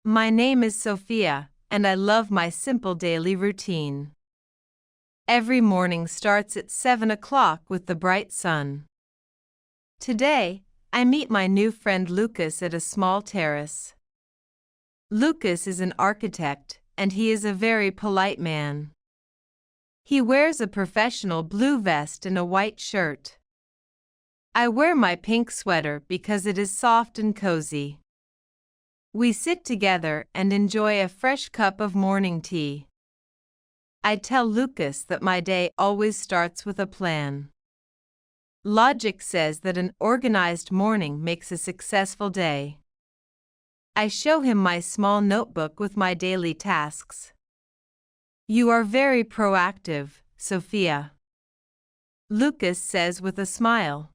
My name is Sophia, and I love my simple daily routine. Every morning starts at 7 o'clock with the bright sun. Today, I meet my new friend Lucas at a small terrace. Lucas is an architect, and he is a very polite man. He wears a professional blue vest and a white shirt. I wear my pink sweater because it is soft and cozy. We sit together and enjoy a fresh cup of morning tea. I tell Lucas that my day always starts with a plan. Logic says that an organized morning makes a successful day. I show him my small notebook with my daily tasks. You are very proactive, Sophia, Lucas says with a smile.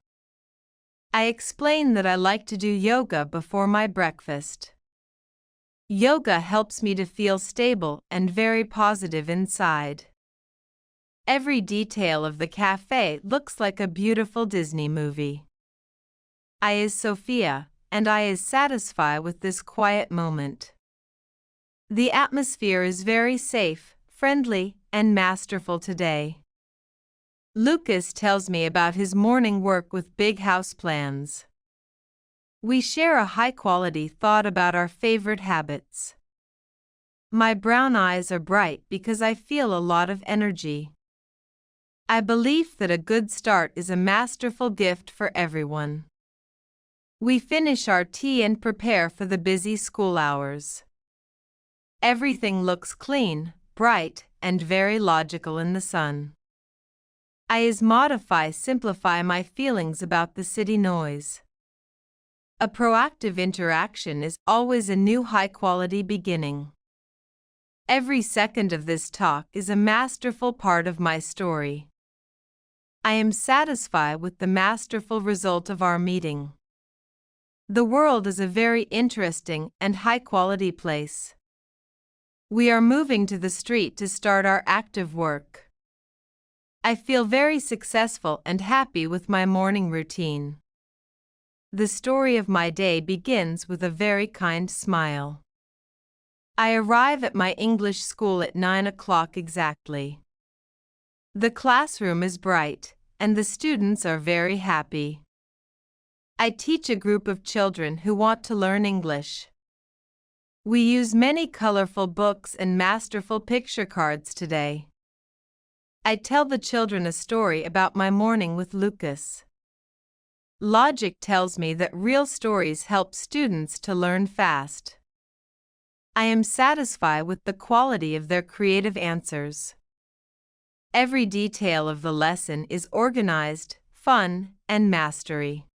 I explain that I like to do yoga before my breakfast. Yoga helps me to feel stable and very positive inside. Every detail of the cafe looks like a beautiful Disney movie. I is Sophia, and I is satisfied with this quiet moment. The atmosphere is very safe, friendly, and masterful today. Lucas tells me about his morning work with big house plans. We share a high-quality thought about our favorite habits. My brown eyes are bright because I feel a lot of energy. I believe that a good start is a masterful gift for everyone. We finish our tea and prepare for the busy school hours. Everything looks clean, bright, and very logical in the sun. I simplify my feelings about the city noise. A proactive interaction is always a new high-quality beginning. Every second of this talk is a masterful part of my story. I am satisfied with the masterful result of our meeting. The world is a very interesting and high-quality place. We are moving to the street to start our active work. I feel very successful and happy with my morning routine. The story of my day begins with a very kind smile. I arrive at my English school at 9 o'clock exactly. The classroom is bright, and the students are very happy. I teach a group of children who want to learn English. We use many colorful books and masterful picture cards today. I tell the children a story about my morning with Lucas. Logic tells me that real stories help students to learn fast. I am satisfied with the quality of their creative answers. Every detail of the lesson is organized, fun, and mastery.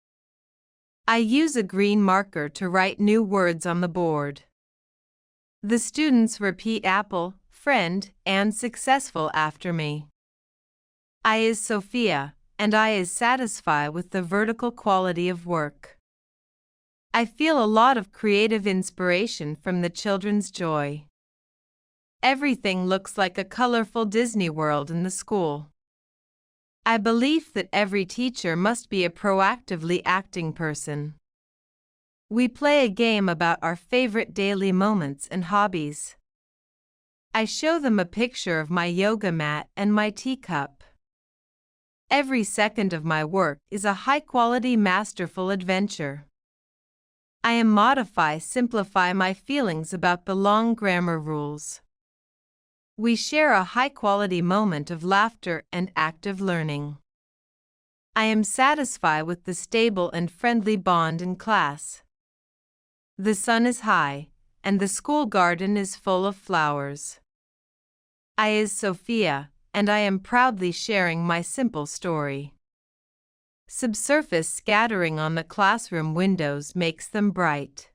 I use a green marker to write new words on the board. The students repeat apple, friend, and successful after me. I is Sophia, and I is satisfied with the vertical quality of work. I feel a lot of creative inspiration from the children's joy. Everything looks like a colorful Disney World in the school. I believe that every teacher must be a proactively acting person. We play a game about our favorite daily moments and hobbies. I show them a picture of my yoga mat and my teacup. Every second of my work is a high-quality masterful adventure. I simplify my feelings about the long grammar rules. We share a high-quality moment of laughter and active learning. I am satisfied with the stable and friendly bond in class. The sun is high, and the school garden is full of flowers. I is Sophia, and I am proudly sharing my simple story. Subsurface scattering on the classroom windows makes them bright.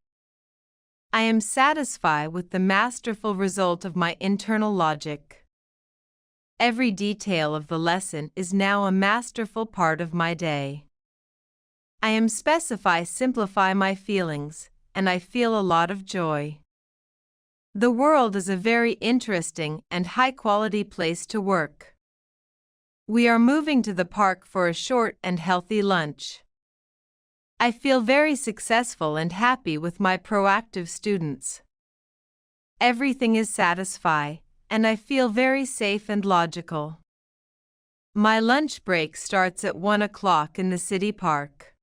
I am satisfied with the masterful result of my internal logic. Every detail of the lesson is now a masterful part of my day. I am simplify my feelings, and I feel a lot of joy. The world is a very interesting and high-quality place to work. We are moving to the park for a short and healthy lunch. I feel very successful and happy with my proactive students. Everything is satisfy, and I feel very safe and logical. My lunch break starts at 1 o'clock in the city park.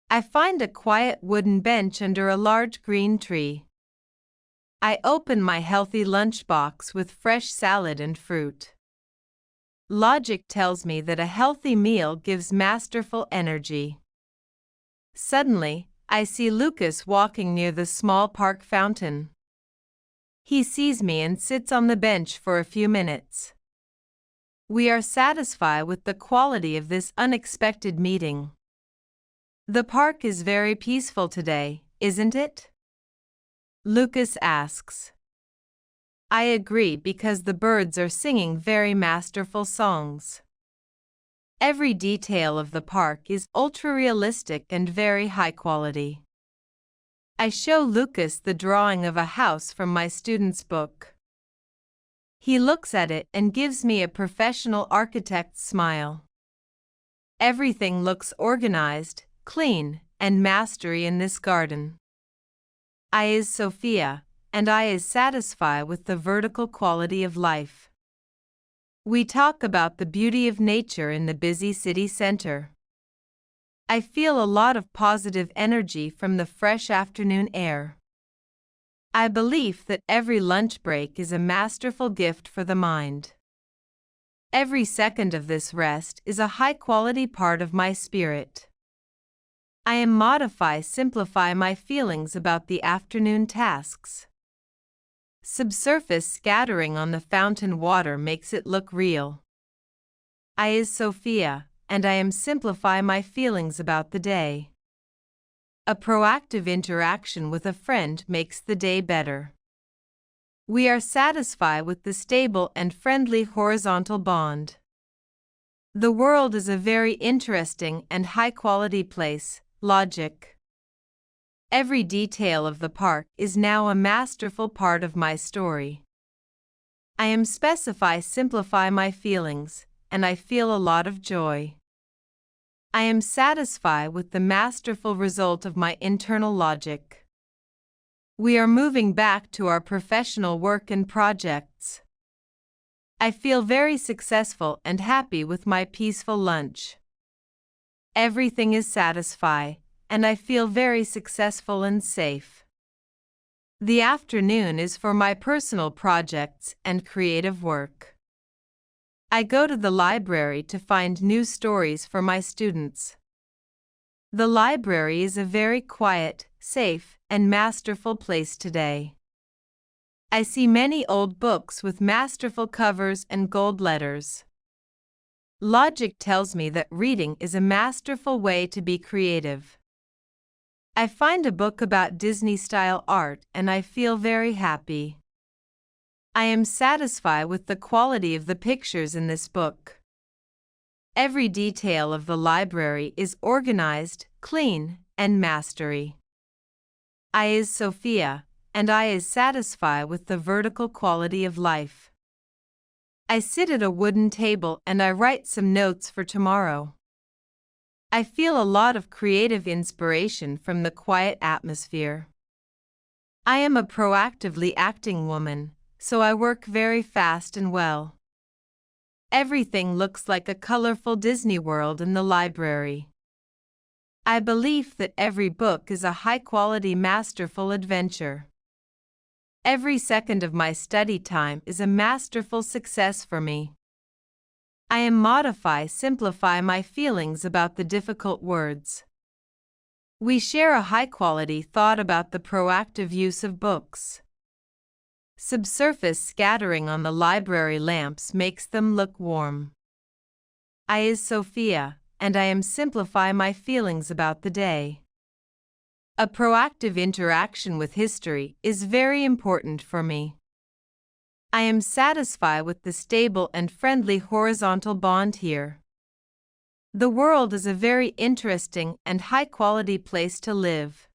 I find a quiet wooden bench under a large green tree. I open my healthy lunchbox with fresh salad and fruit. Logic tells me that a healthy meal gives masterful energy. Suddenly, I see Lucas walking near the small park fountain. He sees me and sits on the bench for a few minutes. We are satisfied with the quality of this unexpected meeting. The park is very peaceful today, isn't it? Lucas asks. I agree because the birds are singing very masterful songs. Every detail of the park is ultra-realistic and very high quality. I show Lucas the drawing of a house from my student's book. He looks at it and gives me a professional architect's smile. Everything looks organized, clean, and mastery in this garden. I is Sophia, and I is satisfied with the vertical quality of life. We talk about the beauty of nature in the busy city center. I feel a lot of positive energy from the fresh afternoon air. I believe that every lunch break is a masterful gift for the mind. Every second of this rest is a high-quality part of my spirit. I am simplify my feelings about the afternoon tasks. Subsurface scattering on the fountain water makes it look real. I is Sophia, and I am simplify my feelings about the day. A proactive interaction with a friend makes the day better. We are satisfied with the stable and friendly horizontal bond. The world is a very interesting and high-quality place, logic. Every detail of the park is now a masterful part of my story. I am simplify my feelings, and I feel a lot of joy. I am satisfied with the masterful result of my internal logic. We are moving back to our professional work and projects. I feel very successful and happy with my peaceful lunch. Everything is satisfy, and I feel very successful and safe. The afternoon is for my personal projects and creative work. I go to the library to find new stories for my students. The library is a very quiet, safe, and masterful place today. I see many old books with masterful covers and gold letters. Logic tells me that reading is a masterful way to be creative. I find a book about Disney-style art and I feel very happy. I am satisfied with the quality of the pictures in this book. Every detail of the library is organized, clean, and mastery. I is Sophia, and I is satisfied with the vertical quality of life. I sit at a wooden table and I write some notes for tomorrow. I feel a lot of creative inspiration from the quiet atmosphere. I am a proactively acting woman, so I work very fast and well. Everything looks like a colorful Disney World in the library. I believe that every book is a high-quality, masterful adventure. Every second of my study time is a masterful success for me. I am simplify my feelings about the difficult words. We share a high-quality thought about the proactive use of books. Subsurface scattering on the library lamps makes them look warm. I is Sophia, and I am simplify my feelings about the day. A proactive interaction with history is very important for me. I am satisfied with the stable and friendly horizontal bond here. The world is a very interesting and high-quality place to live.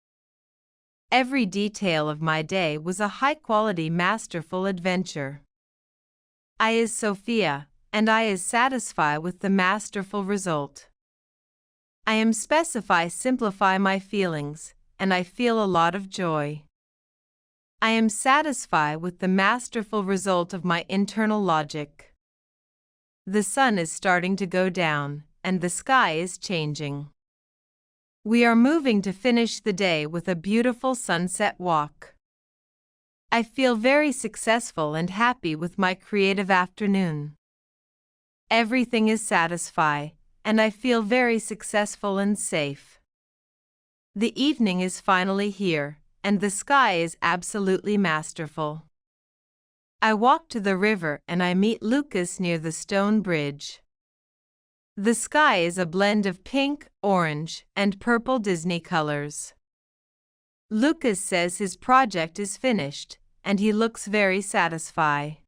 Every detail of my day was a high-quality, masterful adventure. I is Sophia, and I is satisfied with the masterful result. I am simplify my feelings, and I feel a lot of joy. I am satisfied with the masterful result of my internal logic. The sun is starting to go down, and the sky is changing. We are moving to finish the day with a beautiful sunset walk. I feel very successful and happy with my creative afternoon. Everything is satisfying, and I feel very successful and safe. The evening is finally here, and the sky is absolutely masterful. I walk to the river and I meet Lucas near the stone bridge. The sky is a blend of pink, orange, and purple Disney colors. Lucas says his project is finished, and he looks very satisfied.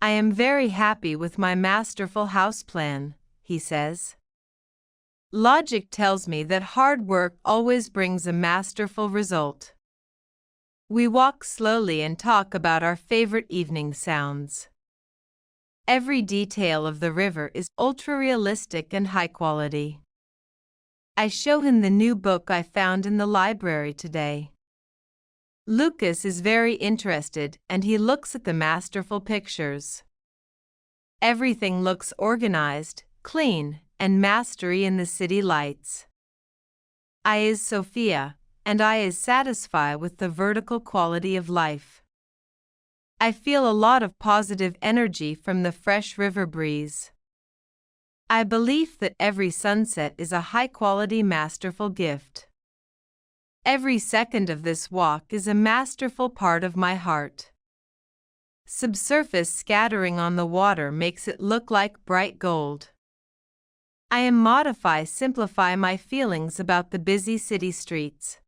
I am very happy with my masterful house plan, he says. Logic tells me that hard work always brings a masterful result. We walk slowly and talk about our favorite evening sounds. Every detail of the river is ultra-realistic and high quality. I show him the new book I found in the library today. Lucas is very interested and he looks at the masterful pictures. Everything looks organized, clean, and mastery in the city lights. I is Sophia, and I is satisfied with the vertical quality of life. I feel a lot of positive energy from the fresh river breeze. I believe that every sunset is a high-quality masterful gift. Every second of this walk is a masterful part of my heart. Subsurface scattering on the water makes it look like bright gold. I am simplify my feelings about the busy city streets.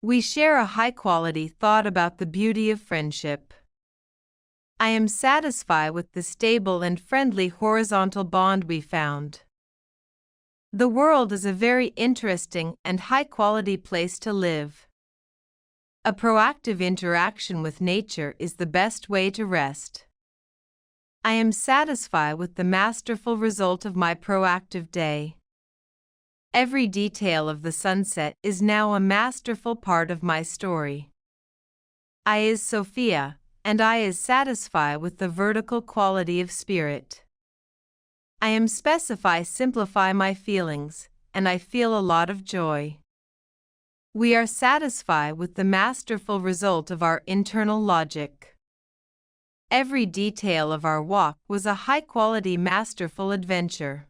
We share a high-quality thought about the beauty of friendship. I am satisfied with the stable and friendly horizontal bond we found. The world is a very interesting and high-quality place to live. A proactive interaction with nature is the best way to rest. I am satisfied with the masterful result of my proactive day. Every detail of the sunset is now a masterful part of my story. I is Sophia, and I is satisfied with the vertical quality of spirit. I am simplify my feelings, and I feel a lot of joy. We are satisfied with the masterful result of our internal logic. Every detail of our walk was a high-quality masterful adventure.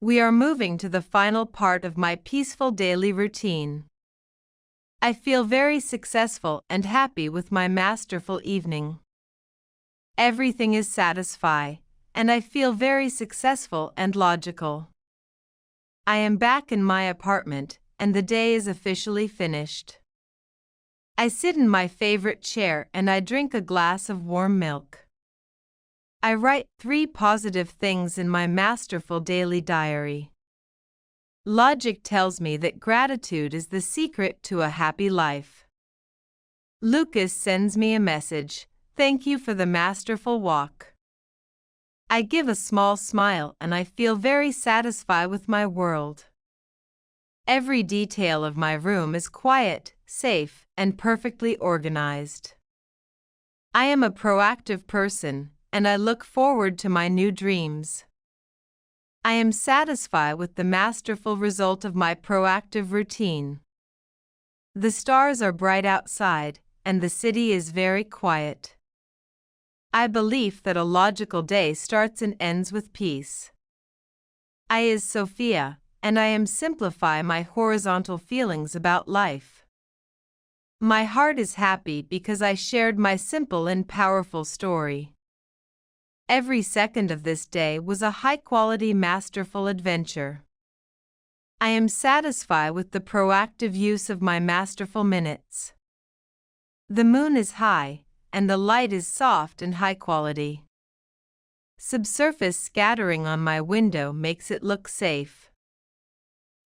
We are moving to the final part of my peaceful daily routine. I feel very successful and happy with my masterful evening. Everything is satisfying, and I feel very successful and logical. I am back in my apartment, and the day is officially finished. I sit in my favorite chair and I drink a glass of warm milk. I write 3 positive things in my masterful daily diary. Logic tells me that gratitude is the secret to a happy life. Lucas sends me a message, "Thank you for the masterful walk." I give a small smile and I feel very satisfied with my world. Every detail of my room is quiet, safe, and perfectly organized. I am a proactive person, and I look forward to my new dreams. I am satisfied with the masterful result of my proactive routine. The stars are bright outside, and the city is very quiet. I believe that a logical day starts and ends with peace. I is Sophia, and I am simplify my horizontal feelings about life. My heart is happy because I shared my simple and powerful story. Every second of this day was a high-quality masterful adventure. I am satisfied with the proactive use of my masterful minutes. The moon is high, and the light is soft and high quality. Subsurface scattering on my window makes it look safe.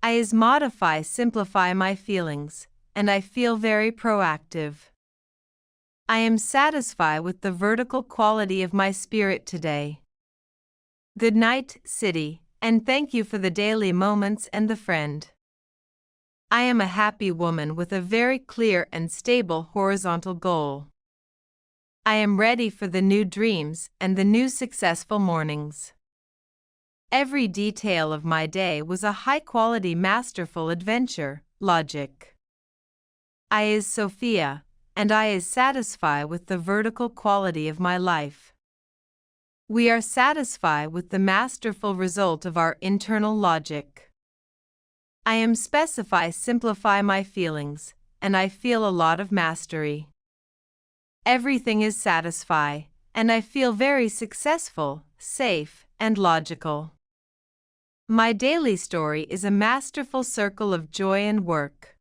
I is simplify my feelings, and I feel very proactive. I am satisfied with the vertical quality of my spirit today. Good night, city, and thank you for the daily moments and the friend. I am a happy woman with a very clear and stable horizontal goal. I am ready for the new dreams and the new successful mornings. Every detail of my day was a high-quality masterful adventure, logic. I is Sophia, and I is satisfied with the vertical quality of my life. We are satisfied with the masterful result of our internal logic. I am specify simplify my feelings, and I feel a lot of mastery. Everything is satisfy, and I feel very successful, safe, and logical. My daily story is a masterful circle of joy and work.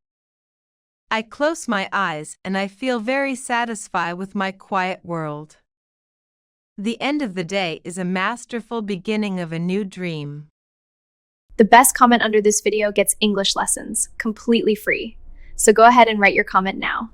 I close my eyes and I feel very satisfied with my quiet world. The end of the day is a masterful beginning of a new dream. The best comment under this video gets English lessons, completely free. So go ahead and write your comment now.